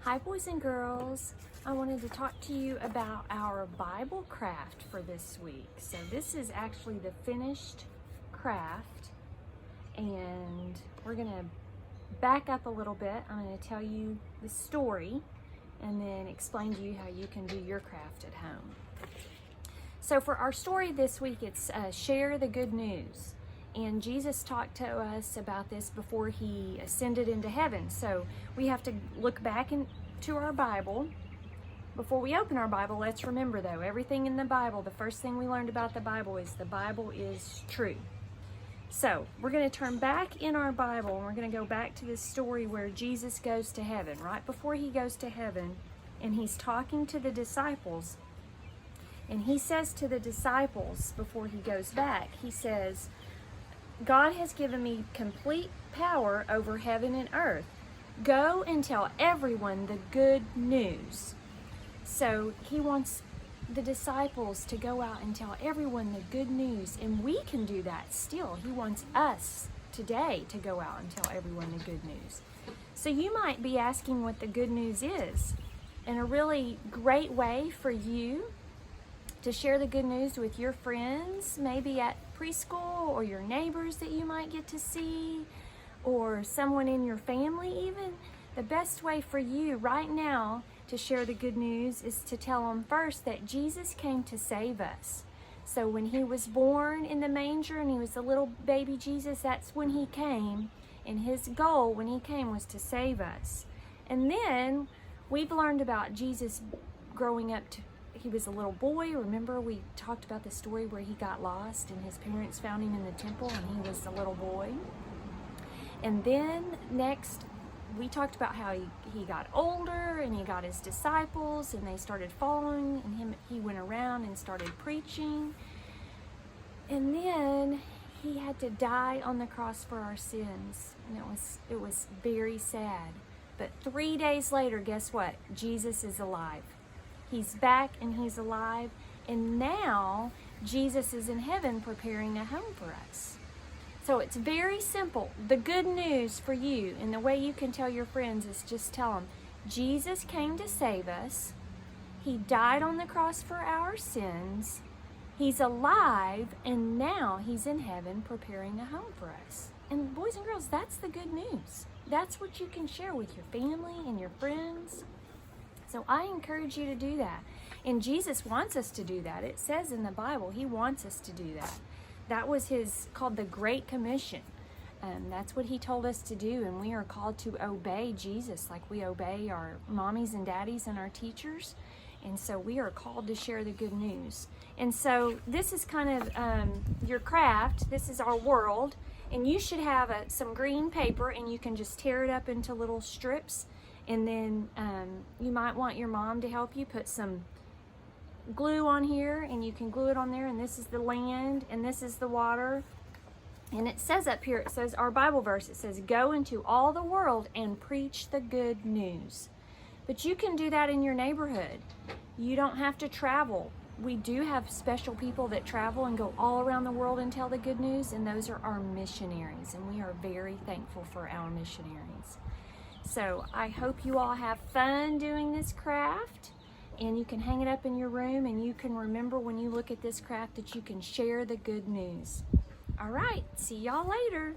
Hi boys and girls, I wanted to talk to you about our Bible craft for this week. So this is actually the finished craft, and we're going to back up a little bit. I'm going to tell you the story and then explain to you how you can do your craft at home. So for our story this week, it's share the good news. And Jesus talked to us about this before he ascended into heaven. So we have to look back into our Bible. Before we open our Bible, let's remember though, everything in the Bible, the first thing we learned about the Bible is true. So we're going to turn back in our Bible and we're going to go back to this story where Jesus goes to heaven. Right before he goes to heaven, and he's talking to the disciples. And he says to the disciples before he goes back, he says, God has given me complete power over heaven and earth. Go and tell everyone the good news. So he wants the disciples to go out and tell everyone the good news, and we can do that still. He wants us today to go out and tell everyone the good news. So you might be asking what the good news is, and a really great way for you to share the good news with your friends, maybe at preschool, or your neighbors that you might get to see, or someone in your family even. The best way for you right now to share the good news is to tell them first that Jesus came to save us. So when he was born in the manger and he was a little baby Jesus, that's when he came, and his goal when he came was to save us. And then we've learned about Jesus growing up to he was a little boy. Remember, we talked about the story where he got lost and his parents found him in the temple and he was a little boy. And then next, we talked about how he got older and he got his disciples and they started following and he went around and started preaching. And then he had to die on the cross for our sins. And it was very sad. But 3 days later, guess what? Jesus is alive. He's back and he's alive, and now Jesus is in heaven preparing a home for us. So it's very simple. The good news for you and the way you can tell your friends is just tell them, Jesus came to save us. He died on the cross for our sins. He's alive, and now he's in heaven preparing a home for us. And boys and girls, that's the good news. That's what you can share with your family and your friends. So I encourage you to do that. And Jesus wants us to do that. It says in the Bible, he wants us to do that. That was called the Great Commission. That's what he told us to do. And we are called to obey Jesus like we obey our mommies and daddies and our teachers. And so we are called to share the good news. And so this is kind of your craft. This is our world. And you should have some green paper, and you can just tear it up into little strips. And then you might want your mom to help you put some glue on here, and you can glue it on there. And this is the land, and this is the water. And it says up here, it says our Bible verse, it says, go into all the world and preach the good news. But you can do that in your neighborhood. You don't have to travel. We do have special people that travel and go all around the world and tell the good news, and those are our missionaries, and we are very thankful for our missionaries. So I hope you all have fun doing this craft, and you can hang it up in your room, and you can remember when you look at this craft that you can share the good news. All right, see y'all later.